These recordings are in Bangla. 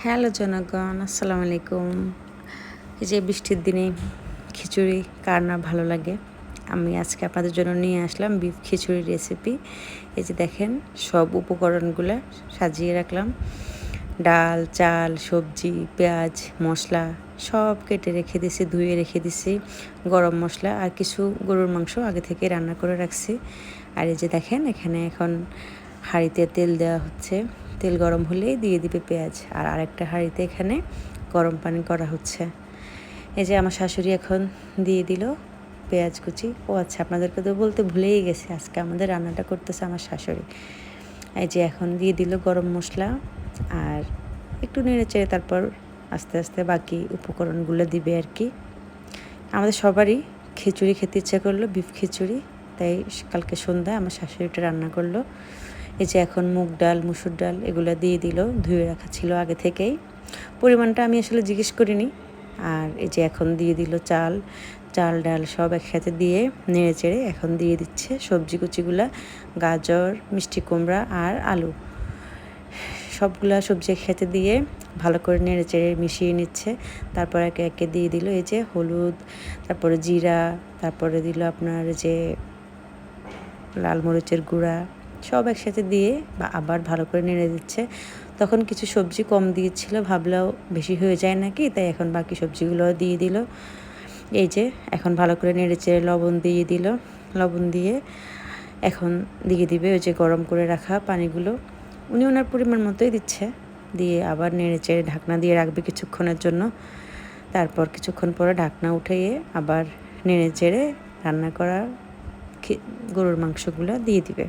হ্যালো জনগণ, আসসালামু আলাইকুম। এই যে বৃষ্টির দিনে খিচুড়ি কার না ভালো লাগে। আমি আজকে আপনাদের জন্য নিয়ে আসলাম বিফ খিচুড়ির রেসিপি। এই যে দেখেন, সব উপকরণগুলো সাজিয়ে রাখলাম। ডাল, চাল, সবজি, পেঁয়াজ, মশলা সব কেটে রেখে দিছি, ধুয়ে রেখে দিছি। গরম মশলা আর কিছু গরুর মাংস আগে থেকে রান্না করে রাখছি। আর এই যে দেখেন, এখানে এখন হাঁড়িতে তেল দেওয়া হচ্ছে। তেল গরম হলেই দিয়ে দিবে পেঁয়াজ। আর আরেকটা হাঁড়িতে এখানে গরম পানি করা হচ্ছে। এই যে আমার শাশুড়ি এখন দিয়ে দিল পেঁয়াজ কুচি। ও আচ্ছা, আপনাদেরকে তো বলতে ভুলেই গেছি, আজকে আমাদের রান্নাটা করতেছে আমার শাশুড়ি। এই যে এখন দিয়ে দিল গরম মশলা আর একটু নেড়ে চেড়ে তারপর আস্তে আস্তে বাকি উপকরণগুলো দিবে আর কি। আমাদের সবারই খিচুড়ি খেতে ইচ্ছা করলো, বিফ খিচুড়ি, তাই কালকে সন্ধ্যায় আমার শাশুড়িটা রান্না করলো। এই যে এখন মুগ ডাল, মুসুর ডাল এগুলো দিয়ে দিল, ধুয়ে রাখা ছিল আগে থেকেই। পরিমাণটা আমি আসলে জিজ্ঞেস করিনি। আর এই যে এখন দিয়ে দিল চাল ডাল সব একসাথে দিয়ে নেড়ে চেড়ে এখন দিয়ে দিচ্ছে সবজি কুচিগুলা, গাজর, মিষ্টি কুমড়া আর আলু। সবগুলা সবজি একসাথে দিয়ে ভালো করে নেড়ে চেড়ে মিশিয়ে নিচ্ছে। তারপর একে একে দিয়ে দিল এই যে হলুদ, তারপরে জিরা, তারপরে দিল আপনার যে লাল মরিচের গুঁড়া, সব একসাথে দিয়ে আবার ভালো করে নেড়ে দিচ্ছে। তখন কিছু সবজি কম দিয়েছিল, ভাবলেও বেশি হয়ে যায় নাকি, তাই এখন বাকি সবজিগুলো দিয়ে দিল। এই যে এখন ভালো করে নেড়ে চেড়ে লবণ দিয়ে দিল। লবণ দিয়ে এখন দিয়ে দিবে ওই যে গরম করে রাখা পানিগুলো। উনি ওনার পরিমাণ মতোই দিচ্ছে, দিয়ে আবার নেড়ে চেড়ে ঢাকনা দিয়ে রাখবে কিছুক্ষণের জন্য। তারপর কিছুক্ষণ পরে ঢাকনা উঠিয়ে আবার নেড়ে চেড়ে রান্না করা গরুর মাংসগুলো দিয়ে দিবে।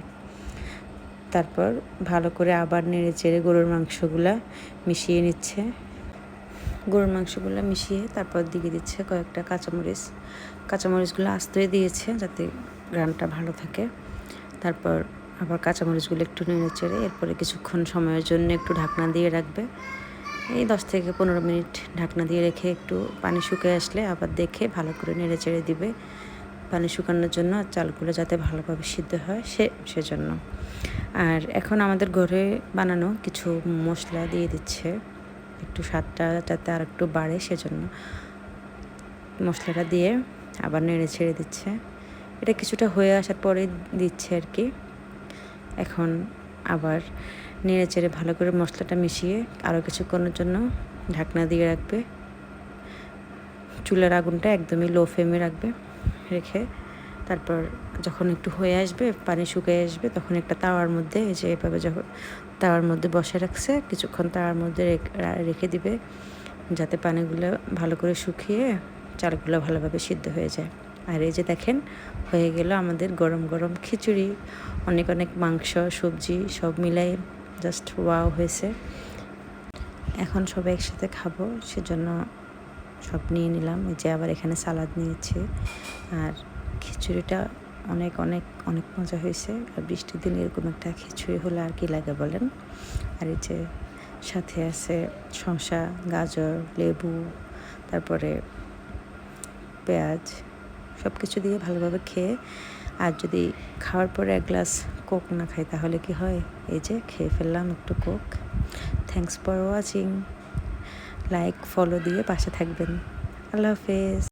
তারপর ভালো করে আবার নেড়ে চেড়ে গরুর মাংসগুলো মিশিয়ে নিচ্ছে। গরুর মাংসগুলো মিশিয়ে তারপর দিয়ে দিচ্ছে কয়েকটা কাঁচামরিচগুলো আস্তে দিয়েছে যাতে গ্রানটা ভালো থাকে। তারপর আবার কাঁচামরিচগুলো একটু নেড়ে চেড়ে এরপরে কিছুক্ষণ সময়ের জন্য একটু ঢাকনা দিয়ে রাখবে। এই 10 থেকে 15 মিনিট ঢাকনা দিয়ে রেখে একটু পানি শুকিয়ে আসলে আবার দেখে ভালো করে নেড়ে চেড়ে দিবে, পানি শুকানোর জন্য আর চালগুলো যাতে ভালোভাবে সিদ্ধ হয় সেজন্য। আর এখন আমাদের ঘরে বানানো কিছু মশলা দিয়ে দিচ্ছে, একটু স্বাদটা যাতে আর একটু বাড়ে সেজন্য মশলাটা দিয়ে আবার নেড়ে ছেড়ে দিচ্ছে। এটা কিছুটা হয়ে আসার পরে দিচ্ছে আর কি। এখন আবার নেড়ে চেড়ে ভালো করে মশলাটা মিশিয়ে আরও কিছুক্ষণের জন্য ঢাকনা দিয়ে রাখবে। চুলার আগুনটা একদমই লো ফ্লেমে রাখবে, রেখে তারপর যখন একটু হয়ে আসবে, পানি শুকিয়ে আসবে, তখন একটা তাওয়ার মধ্যে এই যে এভাবে যখন তাওয়ার মধ্যে বসে রাখছে কিছুক্ষণ তাওয়ার মধ্যে রেখে দিবে যাতে পানিগুলো ভালো করে শুকিয়ে চালগুলো ভালোভাবে সিদ্ধ হয়ে যায়। আর এই যে দেখেন, হয়ে গেল আমাদের গরম গরম খিচুড়ি। অনেক অনেক মাংস, সবজি সব মিলাই জাস্ট ওয়াও হয়েছে। এখন সবাই একসাথে খাবো সেজন্য সব নিয়ে নিলাম। এই যে আবার এখানে সালাদ নিয়েছি। আর খিচুড়িটা অনেক অনেক অনেক মজা হয়েছে। আর বৃষ্টির দিনে এরকম একটা খিচুড়ি হলে আর কি লাগে বলেন। আর এই যে সাথে আছে শসা, গাজর, লেবু, তারপরে পেঁয়াজ, সব কিছু দিয়ে ভালোভাবে খেয়ে, আর যদি খাওয়ার পরে এক গ্লাস কোক না খাই তাহলে কি হয়। এই যে খেয়ে ফেললাম একটু Coke. Thanks for watching. Like follow দিয়ে পাশে থাকবেন। আল্লাহ হাফেজ।